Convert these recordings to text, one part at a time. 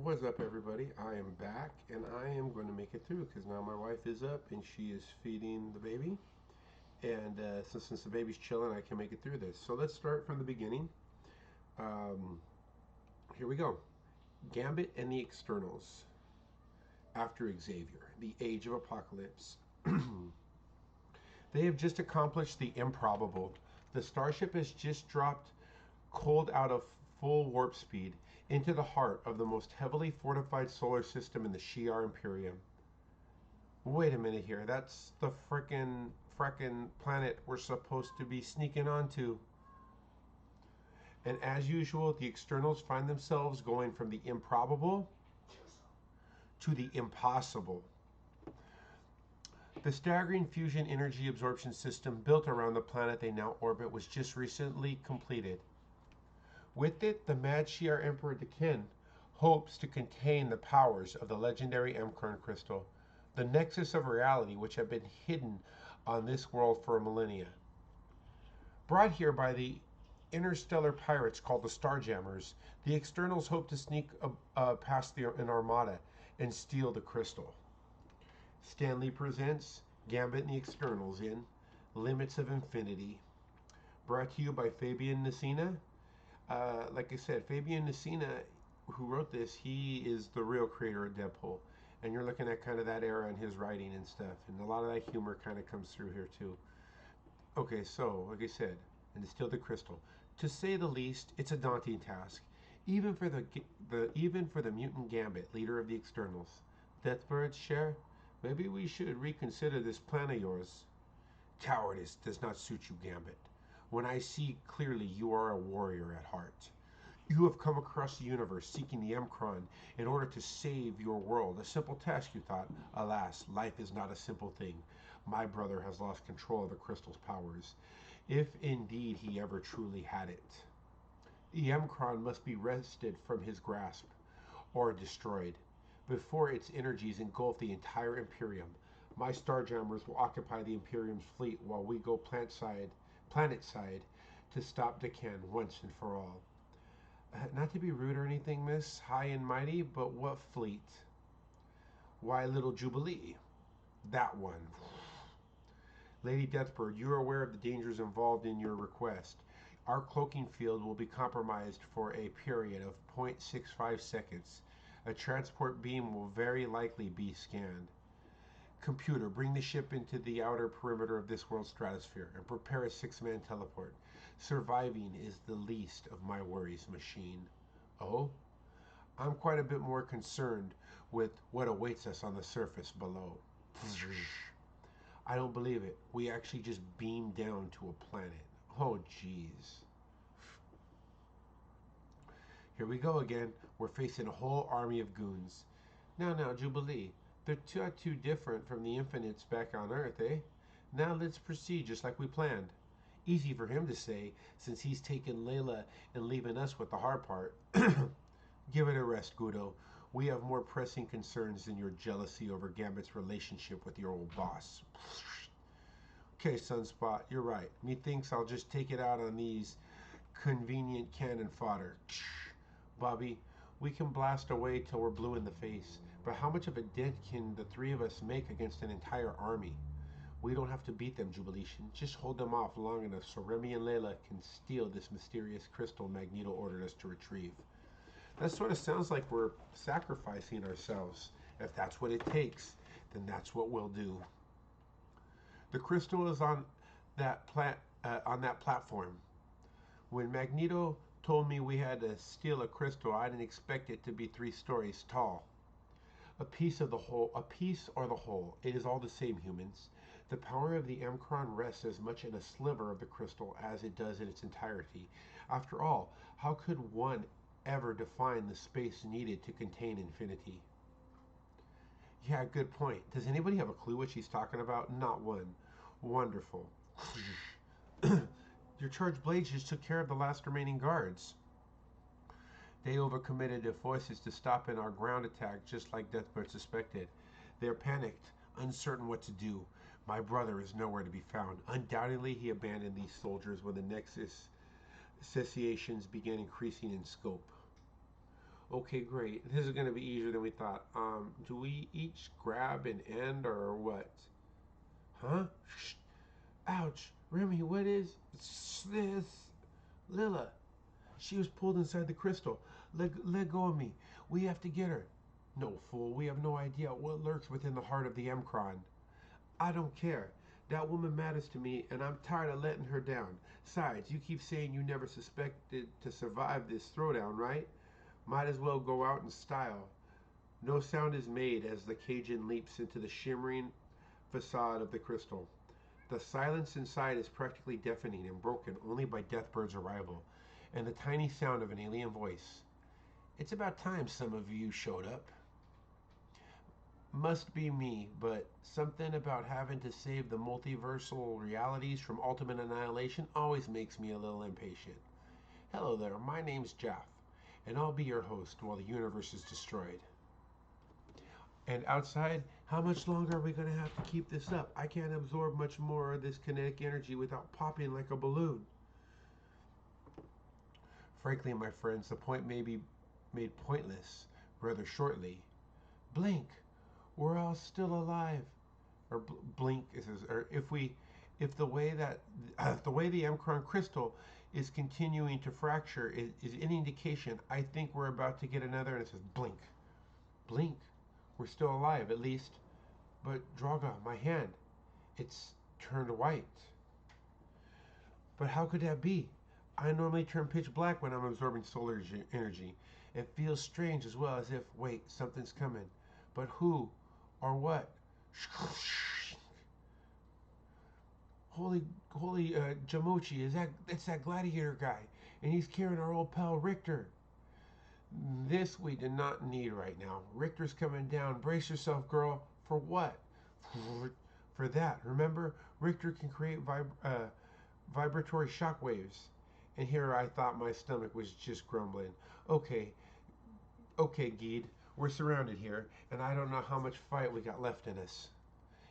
What's up, everybody? I am back and I am going to make it through because now my wife is up and she is feeding the baby. And since the baby's chilling, I can make it through this. So let's start from the beginning. Um, Here we go. Gambit and the Externals. After Xavier, the Age of Apocalypse. They have just accomplished the improbable. The starship has just dropped cold out of full warp speed into the heart of the most heavily fortified solar system in the Shi'ar Imperium. Wait a minute here. That's the frickin' planet we're supposed to be sneaking onto. And as usual, the externals find themselves going from the improbable to the impossible. The staggering fusion energy absorption system built around the planet they now orbit was just recently completed. With it, the mad Shi'ar Emperor Dekin hopes to contain the powers of the legendary Emkron crystal, the nexus of reality which had been hidden on this world for millennia. Brought here by the interstellar pirates called the Starjammers, the externals hope to sneak past an armada and steal the crystal. Stanley presents Gambit and the Externals in Limits of Infinity. Brought to you by Fabian Nacina. Like I said, Fabian Nacina, who wrote this, he is the real creator of Deadpool. And you're looking at kind of that era in his writing and stuff. And a lot of that humor kind of comes through here too. Okay, so, like I said, and distill the crystal. To say the least, it's a daunting task. Even for the mutant Gambit, leader of the externals. Deathbird's share? Maybe we should reconsider this plan of yours. Cowardice does not suit you, Gambit. When I see clearly, you are a warrior at heart. You have come across the universe seeking the Emkron in order to save your world. A simple task, you thought. Alas, life is not a simple thing. My brother has lost control of the crystal's powers, if indeed he ever truly had it. The Emkron must be wrested from his grasp, or destroyed, before its energies engulf the entire Imperium. My Starjammers will occupy the Imperium's fleet while we go planet side, to stop Decan once and for all. Not to be rude or anything, miss, high and mighty, but what fleet? Why, little Jubilee. That one. Lady Deathbird, you are aware of the dangers involved in your request. Our cloaking field will be compromised for a period of 0.65 seconds. A transport beam will very likely be scanned. Computer, bring the ship into the outer perimeter of this world's stratosphere and prepare a six-man teleport. Surviving is the least of my worries, machine. Oh? I'm quite a bit more concerned with what awaits us on the surface below. I don't believe it. We actually just beamed down to a planet. Oh, jeez. Here we go again. We're facing a whole army of goons. Now, Jubilee. They're not too different from the Infinites back on Earth, eh? Now let's proceed just like we planned. Easy for him to say, since he's taken Layla and leaving us with the hard part. Give it a rest, Gudo. We have more pressing concerns than your jealousy over Gambit's relationship with your old boss. Okay, Sunspot, you're right. Methinks I'll just take it out on these convenient cannon fodder. Bobby, we can blast away till we're blue in the face, but how much of a dent can the three of us make against an entire army? We don't have to beat them, Jubilation. Just hold them off long enough so Remy and Layla can steal this mysterious crystal Magneto ordered us to retrieve. That sort of sounds like we're sacrificing ourselves. If that's what it takes, then that's what we'll do. The crystal is on that platform. When Magneto told me we had to steal a crystal, I didn't expect it to be 3 stories tall. A piece of the whole, a piece or the whole. It is all the same, humans. The power of the Emkron rests as much in a sliver of the crystal as it does in its entirety. After all, how could one ever define the space needed to contain infinity? Yeah, good point. Does anybody have a clue what she's talking about? Not one. Wonderful. Your charged blades just took care of the last remaining guards. They overcommitted their forces to stop in our ground attack just like Deathbird suspected. They're panicked, uncertain what to do. My brother is nowhere to be found. Undoubtedly, he abandoned these soldiers when the Nexus cessations began increasing in scope. Okay, great. This is going to be easier than we thought. Do we each grab an end or what? Huh? Shh. Ouch. Remy, what is this? Lila. She was pulled inside the crystal. Let go of me. We have to get her. No, fool. We have no idea what lurks within the heart of the Emkron. I don't care. That woman matters to me, and I'm tired of letting her down. Besides, you keep saying you never suspected to survive this throwdown, right? Might as well go out in style. No sound is made as the Cajun leaps into the shimmering facade of the crystal. The silence inside is practically deafening and broken only by Deathbird's arrival and the tiny sound of an alien voice. It's about time some of you showed up. Must be me, but something about having to save the multiversal realities from ultimate annihilation always makes me a little impatient. Hello there, my name's Jaff, and I'll be your host while the universe is destroyed. And outside, how much longer are we going to have to keep this up? I can't absorb much more of this kinetic energy without popping like a balloon. Frankly, my friends, the point may be made pointless rather shortly. Blink, we're all still alive. Or blink is, or if the way that the way the Emkron crystal is continuing to fracture is any indication, I think we're about to get another. And it says blink, blink. We're still alive, at least. But Draga, my hand, it's turned white. But how could that be? I normally turn pitch black when I'm absorbing solar energy. It feels strange as well, as if, wait, something's coming. But who or what? Holy Jamochi, it's that gladiator guy, and he's carrying our old pal Richter. This we do not need right now. Richter's coming down. Brace yourself, girl. For what? For that. Remember, Richter can create vibratory shock waves. And here I thought my stomach was just grumbling. Okay, Geed, we're surrounded here, and I don't know how much fight we got left in us.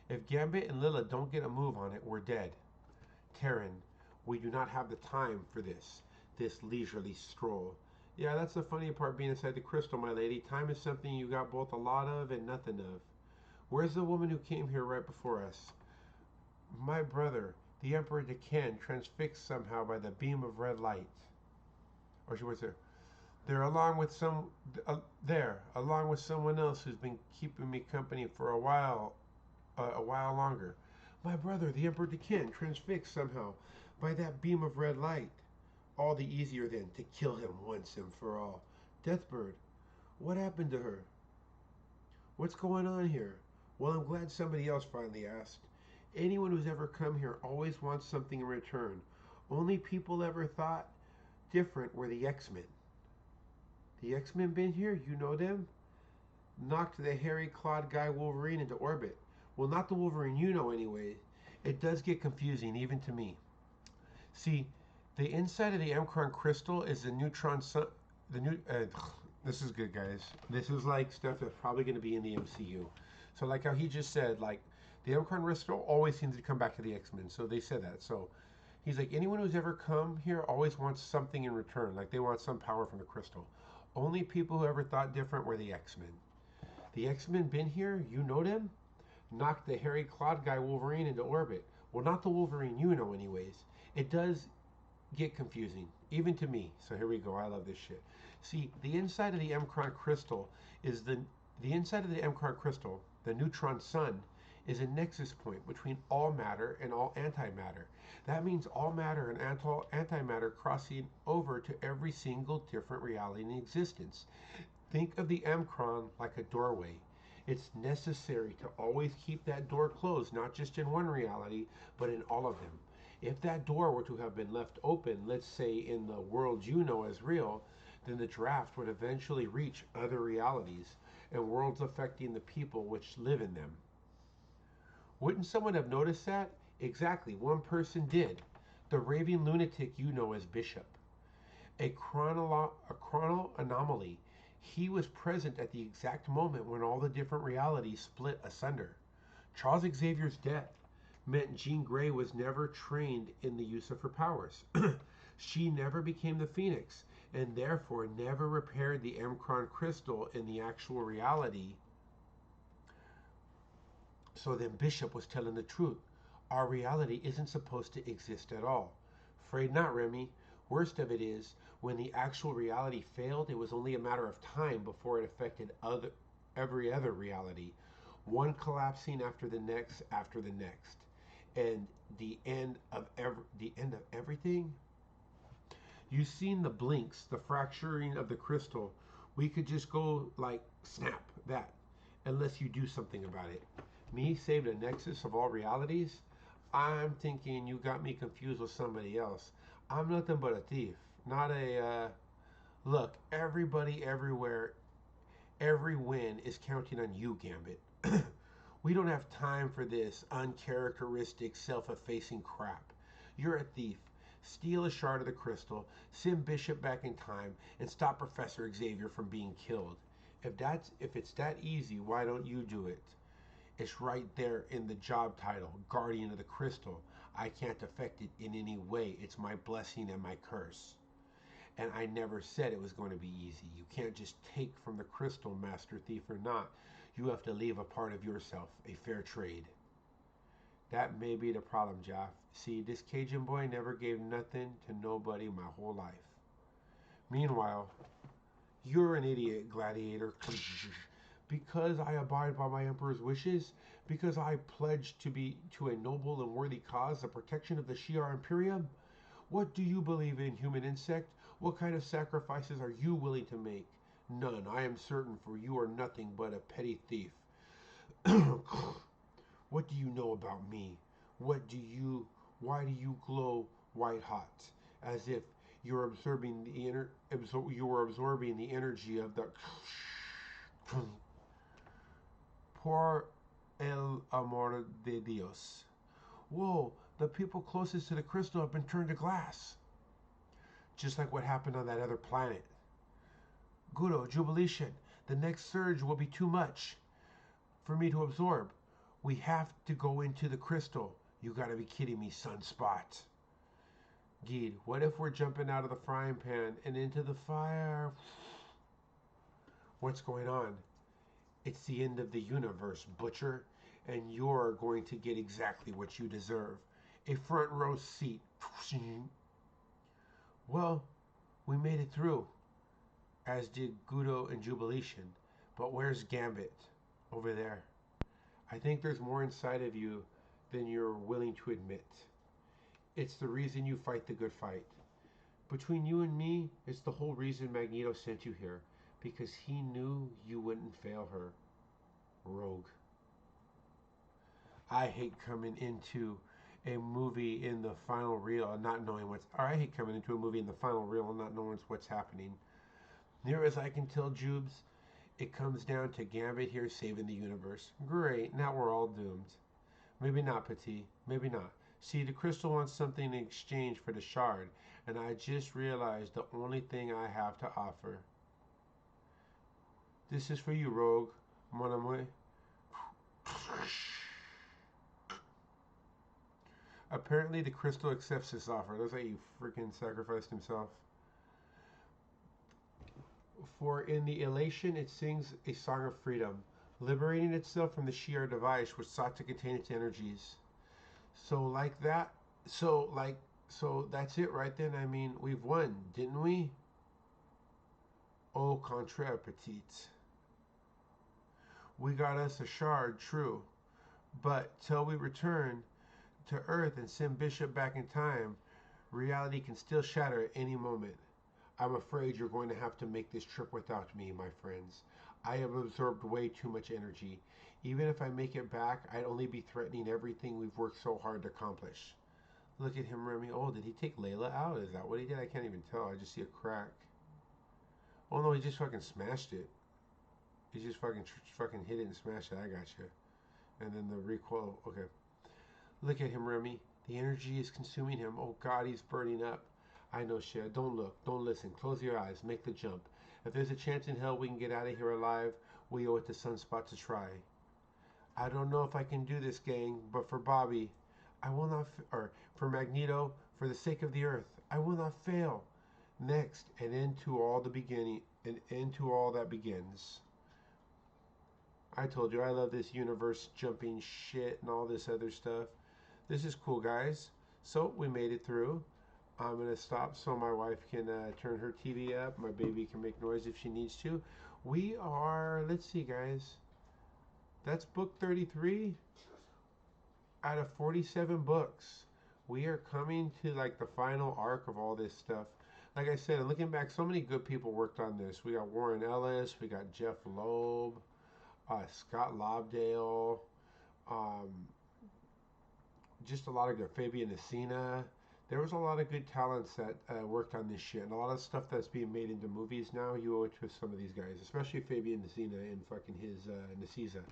If Gambit and Lila don't get a move on it, we're dead. Terran, we do not have the time for this leisurely stroll. Yeah, that's the funny part being inside the crystal, my lady. Time is something you got both a lot of and nothing of. Where's the woman who came here right before us? My brother, the Emperor Decan, transfixed somehow by the beam of red light. Or she was there. They're along with along with someone else who's been keeping me company for a while longer. My brother, the Emperor Decan, transfixed somehow by that beam of red light. All the easier then to kill him once and for all. Deathbird, what happened to her? What's going on here? Well, I'm glad somebody else finally asked. Anyone who's ever come here always wants something in return. Only people ever thought different were the X-Men. The X-Men been here? You know them? Knocked the hairy clawed guy Wolverine into orbit. Well, not the Wolverine you know anyway. It does get confusing, even to me. See, the inside of the Emkron crystal is the neutron sun. This is good, guys. This is like stuff that's probably going to be in the MCU. So, like how he just said, like the Emkron crystal always seems to come back to the X-Men. So they said that. So he's like, anyone who's ever come here always wants something in return. Like they want some power from the crystal. Only people who ever thought different were the X-Men. The X-Men been here? You know them? Knocked the hairy clawed guy Wolverine into orbit. Well, not the Wolverine you know, anyways. It does get confusing, even to me. So here we go. I love this shit. See, the inside of the Emkron crystal is the inside of the Emkron crystal, the neutron sun, is a nexus point between all matter and all antimatter. That means all matter and antimatter crossing over to every single different reality in existence. Think of the Emkron like a doorway. It's necessary to always keep that door closed, not just in one reality, but in all of them. If that door were to have been left open, let's say in the world you know as real, then the draft would eventually reach other realities and worlds affecting the people which live in them. Wouldn't someone have noticed that? Exactly, one person did. The raving lunatic you know as Bishop. A chronal anomaly. He was present at the exact moment when all the different realities split asunder. Charles Xavier's death meant Jean Grey was never trained in the use of her powers. She never became the Phoenix, and therefore never repaired the Mcron crystal in the actual reality. So then Bishop was telling the truth. Our reality isn't supposed to exist at all. Afraid not, Remy. Worst of it is, when the actual reality failed, it was only a matter of time before it affected every other reality, one collapsing after the next, and the end of everything. You've seen the blinks, the fracturing of the crystal. We could just go like snap that, unless you do something about it. Me save the nexus of all realities? I'm thinking you got me confused with somebody else. I'm nothing but a thief, not a. Look, everybody everywhere, every win is counting on you, Gambit. We don't have time for this uncharacteristic, self effacing crap. You're a thief. Steal a shard of the crystal, send Bishop back in time, and stop Professor Xavier from being killed. If it's that easy, why don't you do it? It's right there in the job title, Guardian of the Crystal. I can't affect it in any way. It's my blessing and my curse. And I never said it was going to be easy. You can't just take from the crystal, Master Thief or not. You have to leave a part of yourself, a fair trade. That may be the problem, Jaff. See, this Cajun boy never gave nothing to nobody my whole life. Meanwhile, you're an idiot, gladiator. Because I abide by my emperor's wishes, because I pledge to a noble and worthy cause, the protection of the Shi'ar Imperium. What do you believe in, human insect? What kind of sacrifices are you willing to make? None, I am certain, for you are nothing but a petty thief. What do you know about me? Why do you glow white hot, as if you're absorbing you were absorbing the energy of the por el amor de Dios. Whoa, the people closest to the crystal have been turned to glass. Just like what happened on that other planet. Gudo, jubilation. The next surge will be too much for me to absorb. We have to go into the crystal. You gotta be kidding me, Sunspot. Geed, what if we're jumping out of the frying pan and into the fire? What's going on? It's the end of the universe, Butcher, and you're going to get exactly what you deserve. A front row seat. Well, we made it through, as did Gudo and Jubilation. But where's Gambit? Over there. I think there's more inside of you than you're willing to admit. It's the reason you fight the good fight. Between you and me, it's the whole reason Magneto sent you here, because he knew you wouldn't fail her. Rogue. I hate coming into a movie in the final reel and not knowing I hate coming into a movie in the final reel and not knowing what's happening. Near as I can tell, Jubes, it comes down to Gambit here saving the universe. Great, now we're all doomed. Maybe not, Petit. Maybe not. See, the crystal wants something in exchange for the shard, and I just realized the only thing I have to offer. This is for you, Rogue, mon ami. Apparently, the crystal accepts this offer. Looks like he freaking sacrificed himself. For in the elation, it sings a song of freedom, liberating itself from the Shi'ar device which sought to contain its energies. So that's it right then. I mean, we've won, didn't we? Au contraire, petite. We got us a shard, true. But till we return to Earth and send Bishop back in time, reality can still shatter at any moment. I'm afraid you're going to have to make this trip without me, my friends. I have absorbed way too much energy. Even if I make it back, I'd only be threatening everything we've worked so hard to accomplish. Look at him, Remy. Oh, did he take Layla out? Is that what he did? I can't even tell. I just see a crack. Oh no, he just fucking smashed it. He just fucking hit it and smashed it. I got you. And then the recoil. Okay. Look at him, Remy. The energy is consuming him. Oh God, he's burning up. I know, Shed. Don't look. Don't listen. Close your eyes. Make the jump. If there's a chance in hell we can get out of here alive, we owe it to Sunspot to try. I don't know if I can do this, gang, but for Bobby, I will not, or for Magneto, for the sake of the Earth, I will not fail. Next, and into all the beginning, and into all that begins. I told you I love this universe jumping shit and all this other stuff. This is cool, guys. So we made it through. I'm gonna stop so my wife can turn her TV up. My baby can make noise if she needs to. We are, let's see, guys. That's book 33 out of 47 books. We are coming to like the final arc of all this stuff. Like I said, looking back, so many good people worked on this. We got Warren Ellis, we got Jeff Loeb, Scott Lobdell, um, just a lot of good, Fabian Nacina. There was a lot of good talents that worked on this shit, and a lot of stuff that's being made into movies now. You owe it to some of these guys, especially Fabian Nacina and fucking his Nacisa,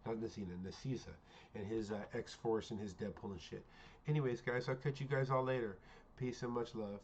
not Nacina, Nacisa, and his X Force and his Deadpool and shit. Anyways, guys, I'll catch you guys all later. Peace and much love.